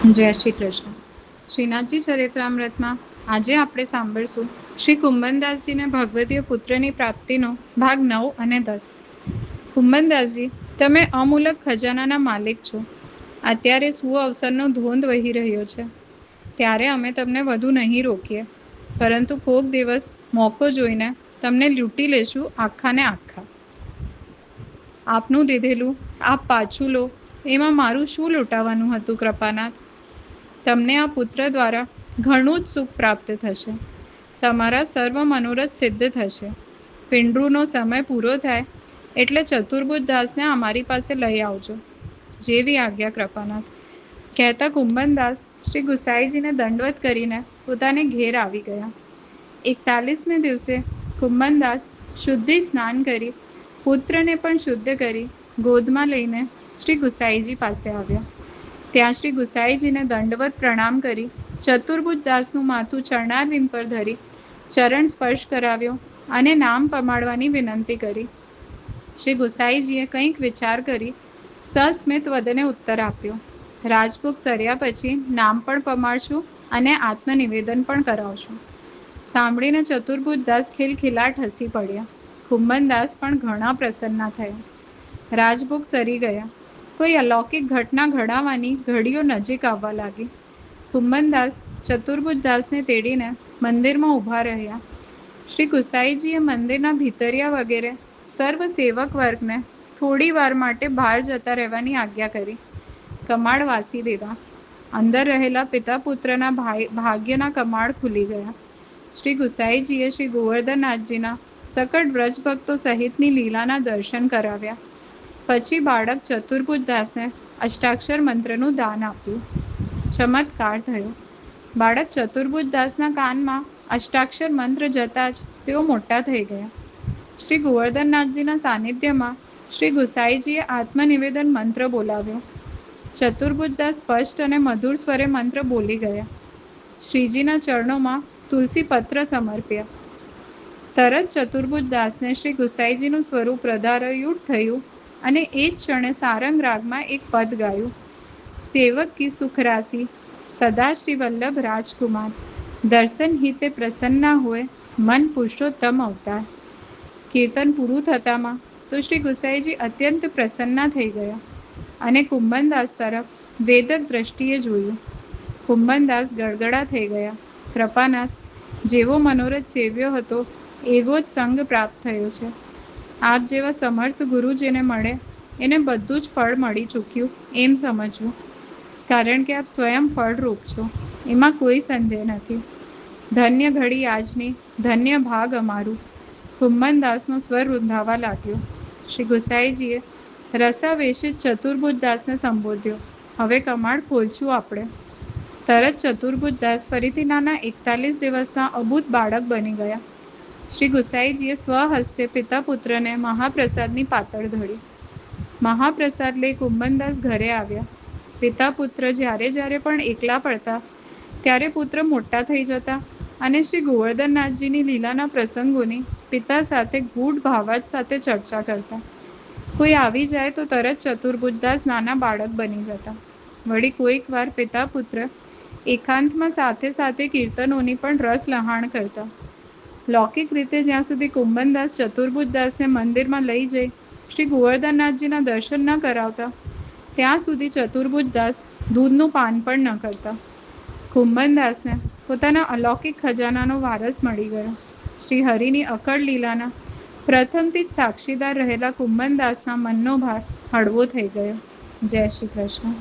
જય શ્રી કૃષ્ણ. શ્રીનાથજી ચરિત્રામૃતમાં આજે આપણે સાંભળશું શ્રી કુંભનદાસજીને ભગવદીય પુત્રની પ્રાપ્તિનો ભાગ 9 અને 10. કુંભનદાસજી, તમે અમૂલક ખજાનાના માલિક છો. અત્યારે સુઅવસરનો ધોંધ વહી રહ્યો છે, ત્યારે અમે તમને વધુ નહીં રોકીએ, પરંતુ કોક દિવસ મોકો જોઈને તમને લૂંટી લેશું આખાને આખા. આપનું દીધેલું આપ પાછું લો, એમાં મારું શું લૂંટાવાનું હતું કૃપાનાથ? તમને આ પુત્ર દ્વારા ઘણું જ સુખ પ્રાપ્ત થશે. તમારા સર્વ મનોરથ સિદ્ધ થશે. પિંડૃનો સમય પૂરો થાય એટલે ચતુર્ભુજ દાસને અમારી પાસે લઈ આવજો. જેવી આજ્ઞા કૃપાનાથ. કહેતા કુંભનદાસ શ્રી ગુસાઈજીને દંડવત કરીને પોતાને ઘેર આવી ગયા. 41મે દિવસે કુંભનદાસ શુદ્ધિ સ્નાન કરી પુત્રને પણ શુદ્ધ કરી ગોદમાં લઈને શ્રી ગુસાઈજી પાસે આવ્યા. ત્યાં શ્રી ગુસાઈજીને દંડવત પ્રણામ કરી ચતુર્ભુજ દાસનું માથું ચરણારવિંદ પર ધરી ચરણ સ્પર્શ કરાવ્યો અને નામ પમાડવાની વિનંતી કરી. શ્રી ગુસાઈજીએ કંઈક વિચાર કરી સસ્મિત વદને ઉત્તર આપ્યો, રાજભોગ સર્યા પછી નામ પણ પમાડશું અને આત્મનિવેદન પણ કરાવશું. સાંભળીને ચતુર્ભુજ દાસ ખિલખિલાટ હસી પડ્યા. કુંભનદાસ પણ ઘણા પ્રસન્ન થયા. રાજભોગ સરી ગયા. કોઈ અલૌકિક ઘટના ઘડાવાની ઘડીઓ નજીક આવવા લાગી. કુંભનદાસ ચતુર્ભુજ દાસને તેડીને મંદિરમાં ઊભા રહ્યા. શ્રી ગુસાઈજીએ મંદિરના ભીતરિયા વગેરે સર્વ સેવક વર્ગને થોડી વાર માટે બહાર જતા રહેવાની આજ્ઞા કરી. કમાડ વાસી દીધા. અંદર રહેલા પિતા પુત્રના ભાગ્યના કમાડ ખુલી ગયા. શ્રી ગુસાઈજીએ શ્રી ગોવર્ધનનાથજીના સકટ વ્રજભક્તો સહિતની લીલાના દર્શન કરાવ્યા. પછી બાળક ચતુર્ભુજ દાસને અષ્ટાક્ષર મંત્રનું દાન આપ્યું. ચમત્કાર થયો. બાળક ચતુર્ભુજ દાસના કાનમાં અષ્ટાક્ષર મંત્ર જતા જ તેઓ મોટા થઈ ગયા. શ્રી ગોવર્ધનનાથજીના સાનિધ્યમાં શ્રી ગુસાઈજીએ આત્મનિવેદન મંત્ર બોલાવ્યો. ચતુર્ભુજ દાસ સ્પષ્ટ અને મધુર સ્વરે મંત્ર બોલી ગયા. શ્રીજીના ચરણોમાં તુલસી પત્ર સમર્પ્યા. તરત ચતુર્ભુજ દાસને શ્રી ગુસાઈજીનું સ્વરૂપ પ્રધારયુડ થયું અને એ જ ક્ષણે સારંગ રાગમાં એક પદ ગાયું. સેવક કી સુખ રાશિ સદા શ્રી વલ્લભ રાજકુમાર, દર્શન હિતે પ્રસન્ના હોય મન પુરુષોત્તમ અવતાર. કીર્તન પૂરું થતામાં તો શ્રી ગુસાઈજી અત્યંત પ્રસન્ના થઈ ગયા અને કુંભનદાસ તરફ વેદક દ્રષ્ટિએ જોયું. કુંભનદાસ ગડગડા થઈ ગયા. કૃપાનાથ, જેવો મનોરથ સેવ્યો હતો એવો જ સંગ પ્રાપ્ત થયો છે. આપ જેવા સમર્થ ગુરુ જેને મળે એને બધું જ ફળ મળી ચૂક્યું એમ સમજવું, કારણ કે આપ સ્વયં ફળરૂપ છો, એમાં કોઈ સંદેહ નથી. ધન્ય ઘડી આજની, ધન્ય ભાગ અમારું. કુંભનદાસનો સ્વર રૂંધાવા લાગ્યો. શ્રી ગુસાઈજીએ રસાવેશિત ચતુર્ભુજ દાસને સંબોધ્યો, હવે કમાડ ખોલશું આપણે. તરત ચતુર્ભુજ દાસ ફરીથી નાના 41 દિવસના અબૂત બાળક બની ગયા. શ્રી ગુસાઈજીએ સ્વહસ્તે પિતા પુત્રને મહાપ્રસાદની પાતળ ધરી. મહાપ્રસાદ લઈ કુંભનદાસ ઘરે આવ્યા. પિતા પુત્ર જ્યારે જ્યારે પણ એકલા પડતા ત્યારે પુત્ર મોટા થઈ જતા અને શ્રી ગોવર્ધનનાથજીની લીલાના પ્રસંગોની પિતા સાથે ગૂઢ ભાવાર્થ સાથે ચર્ચા કરતા. કોઈ આવી જાય તો તરત ચતુર્ભુજદાસ નાના બાળક બની જતા. વળી કોઈક વાર પિતા પુત્ર એકાંતમાં સાથે સાથે કીર્તનોની પણ રસ લહાણ કરતા. લૌકિક રીતે જ્યાં સુધી કુંભનદાસ ચતુર્ભુજદાસને મંદિરમાં લઈ જઈ શ્રી ગોવર્ધનનાથજીના દર્શન ન કરાવતા ત્યાં સુધી ચતુર્ભુજદાસ દૂધનું પાન પણ ન કરતા. કુંભનદાસને પોતાના અલૌકિક ખજાનાનો વારસ મળી ગયો. શ્રી હરિની અકળ લીલાના પ્રથમથી જ સાક્ષીદાર રહેલા કુંભનદાસના મનનો ભાર હળવો થઈ ગયો. જય શ્રી કૃષ્ણ.